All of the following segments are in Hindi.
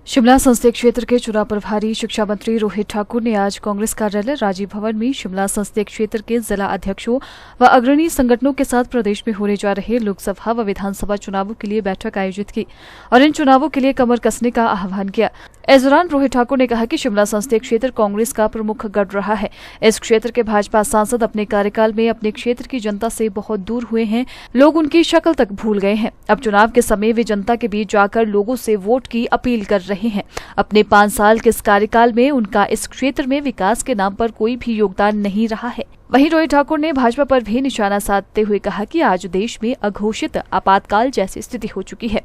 शिमला संसदीय क्षेत्र के चुनाव प्रभारी शिक्षा मंत्री रोहित ठाकुर ने आज कांग्रेस कार्यालय राजीव भवन में शिमला संसदीय क्षेत्र के जिला अध्यक्षों व अग्रणी संगठनों के साथ प्रदेश में होने जा रहे लोकसभा व विधानसभा चुनावों के लिए बैठक आयोजित की और इन चुनावों के लिए कमर कसने का आह्वान किया। इस दौरान रोहित ठाकुर ने कहा कि शिमला संसदीय क्षेत्र कांग्रेस का प्रमुख गढ़ रहा है। इस क्षेत्र के भाजपा सांसद अपने कार्यकाल में अपने क्षेत्र की जनता से बहुत दूर हुए हैं, लोग उनकी शक्ल तक भूल गए हैं। अब चुनाव के समय वे जनता के बीच जाकर लोगों से वोट की अपील कर रहे हैं। अपने 5 साल के इस कार्यकाल में उनका इस क्षेत्र में विकास के नाम पर कोई भी योगदान नहीं रहा है। वहीं रोहित ठाकुर ने भाजपा पर भी निशाना साधते हुए कहा कि आज देश में अघोषित आपातकाल जैसी स्थिति हो चुकी है,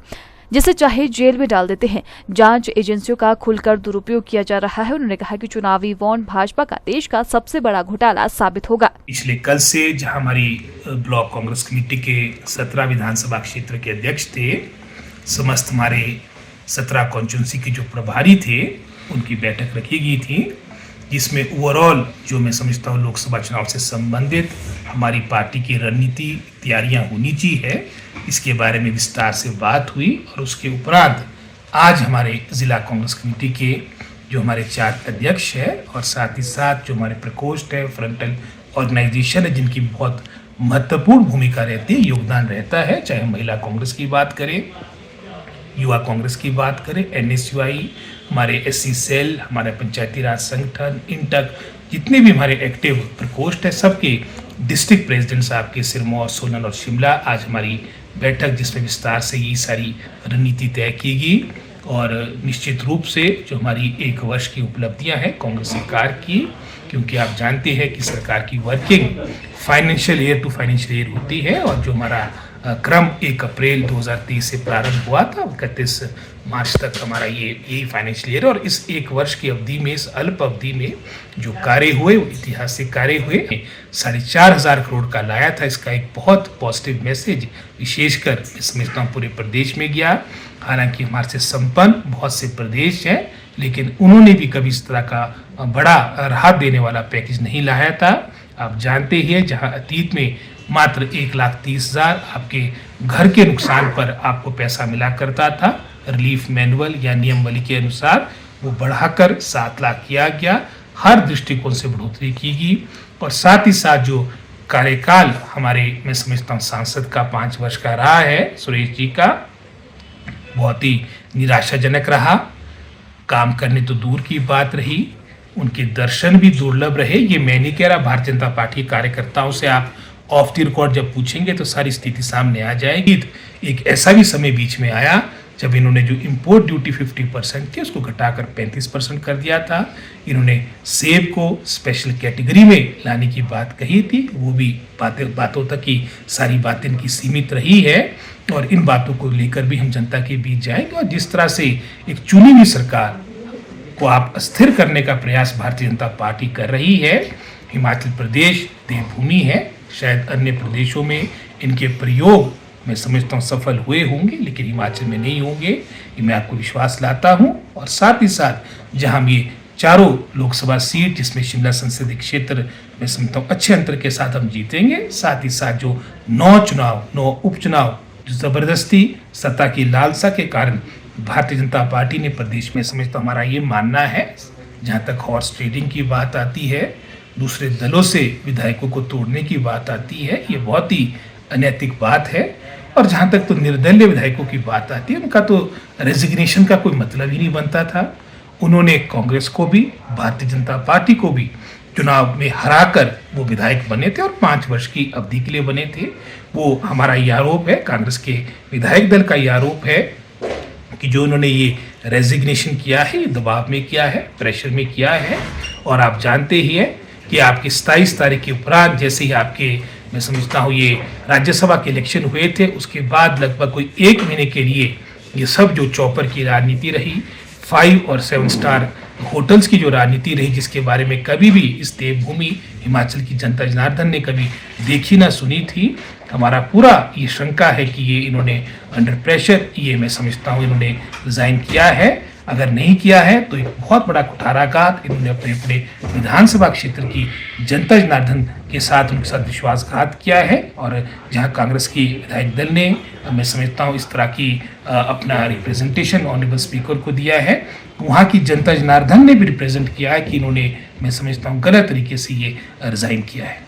जिसे चाहे जेल में डाल देते हैं। जांच एजेंसियों का खुलकर दुरुपयोग किया जा रहा है। उन्होंने कहा कि चुनावी बॉन्ड भाजपा का देश का सबसे बड़ा घोटाला साबित होगा। पिछले कल से जहां हमारी ब्लॉक कांग्रेस कमेटी के 17 विधानसभा क्षेत्र के अध्यक्ष थे, समस्त हमारे 17 कॉन्स्टिट्यूंसी के जो प्रभारी थे, उनकी बैठक रखी गई थी, जिसमें ओवरऑल जो मैं समझता हूँ लोकसभा चुनाव से संबंधित हमारी पार्टी की रणनीति तैयारियां होनी चाहिए, इसके बारे में विस्तार से बात हुई। और उसके उपरांत आज हमारे जिला कांग्रेस कमेटी के जो हमारे 4 अध्यक्ष हैं और साथ ही साथ जो हमारे प्रकोष्ठ है, फ्रंटल ऑर्गेनाइजेशन है, जिनकी बहुत महत्वपूर्ण भूमिका रहती है, योगदान रहता है, चाहे महिला कांग्रेस की बात करें, युवा कांग्रेस की बात करें, NSUI, हमारे SC सेल, हमारे पंचायती राज संगठन, इंटक, जितने भी हमारे एक्टिव प्रकोष्ठ है, सबके डिस्ट्रिक्ट प्रेसिडेंट साहब के सिरमौर, सोलन और शिमला आज हमारी बैठक, जिसमें विस्तार से ये सारी रणनीति तय की गई। और निश्चित रूप से जो हमारी 1 वर्ष की उपलब्धियां हैं कांग्रेस सरकार की, क्योंकि आप जानते हैं कि सरकार की working financial year to financial year होती है, और जो हमारा क्रम 1 अप्रैल 2023 से प्रारंभ हुआ था, 31 मार्च तक हमारा यही फाइनेंशियल ईयर। और इस 1 वर्ष की अवधि में, इस अल्प अवधि में जो कार्य हुए, वो ऐतिहासिक कार्य हुए, 4,500 करोड़ का लाया था। इसका एक बहुत पॉजिटिव मैसेज विशेषकर मैं समझता हूँ पूरे प्रदेश में गया। हालांकि हमारे से संपन्न बहुत से प्रदेश हैं, लेकिन उन्होंने भी कभी इस तरह का बड़ा राहत देने वाला पैकेज नहीं लाया था। आप जानते ही हैं, जहाँ अतीत में मात्र 1,30,000 आपके घर के नुकसान पर आपको पैसा मिला करता था, रिलीफ मैनुअल या नियमावली के अनुसार, वो बढ़ाकर 7 लाख किया गया। हर दृष्टिकोण से बढ़ोतरी की गई। और साथ ही साथ जो कार्यकाल हमारे मैं समझता हूँ सांसद का 5 वर्ष का रहा है, सुरेश जी का, बहुत ही निराशाजनक रहा। काम करने तो दूर की बात रही, उनके दर्शन भी दुर्लभ रहे। ये मैं नहीं कह रहा, भारतीय जनता पार्टी कार्यकर्ताओं से आप ऑफ द रिकॉर्ड जब पूछेंगे तो सारी स्थिति सामने आ जाएगी। एक ऐसा भी समय बीच में आया जब इन्होंने जो इंपोर्ट ड्यूटी 50% थी, उसको घटाकर 35% कर दिया था। इन्होंने सेब को स्पेशल कैटेगरी में लाने की बात कही थी, वो भी बातों तक ही सारी बातें इनकी सीमित रही है। और इन बातों को लेकर भी हम जनता के बीच जाएंगे। और जिस तरह से एक चुनी हुई सरकार को आप अस्थिर करने का प्रयास भारतीय जनता पार्टी कर रही है, हिमाचल प्रदेश देवभूमि है, शायद अन्य प्रदेशों में इनके प्रयोग मैं समझता हूँ सफल हुए होंगे, लेकिन हिमाचल में नहीं होंगे, ये मैं आपको विश्वास लाता हूँ। और साथ ही साथ जहाँ हम ये 4 लोकसभा सीट, जिसमें शिमला संसदीय क्षेत्र मैं समझता हूँ अच्छे अंतर के साथ हम जीतेंगे, साथ ही साथ जो 9 उपचुनाव जो ज़बरदस्ती सत्ता की लालसा के कारण भारतीय जनता पार्टी ने प्रदेश में, समझता हमारा ये मानना है, जहाँ तक हॉर्स ट्रेडिंग की बात आती है, दूसरे दलों से विधायकों को तोड़ने की बात आती है, ये बहुत ही अनैतिक बात है। और जहाँ तक तो निर्दलीय विधायकों की बात आती है, उनका तो रेजिग्नेशन का कोई मतलब ही नहीं बनता था। उन्होंने कांग्रेस को भी, भारतीय जनता पार्टी को भी चुनाव में हराकर वो विधायक बने थे और 5 वर्ष की अवधि के लिए बने थे। वो हमारा ये आरोप है, कांग्रेस के विधायक दल का ये आरोप है कि जो उन्होंने ये रेजिग्नेशन किया है, ये दबाव में किया है, प्रेशर में किया है। और आप जानते ही हैं कि आपकी 27 तारीख के उपरांत जैसे ही आपके मैं समझता हूँ ये राज्यसभा के इलेक्शन हुए थे, उसके बाद लगभग कोई 1 महीने के लिए ये सब जो चौपर की राजनीति रही, 5 और 7 स्टार होटल्स की जो राजनीति रही, जिसके बारे में कभी भी इस देवभूमि हिमाचल की जनता जनार्दन ने कभी देखी ना सुनी थी। हमारा पूरा ये शंका है कि ये इन्होंने अंडर प्रेशर, ये मैं समझता हूँ इन्होंने रिजाइन किया है। अगर नहीं किया है तो एक बहुत बड़ा कुठाराघात इन्होंने अपने अपने विधानसभा क्षेत्र की जनता जनार्दन के साथ, उनके साथ विश्वासघात किया है। और जहां कांग्रेस की विधायक दल ने मैं समझता हूँ इस तरह की अपना रिप्रेजेंटेशन ऑनरेबल स्पीकर को दिया है। वहाँ की जनता जनार्दन ने भी रिप्रेजेंट किया है कि इन्होंने, मैं समझता हूँ, गलत तरीके से ये रिज़ाइन किया है।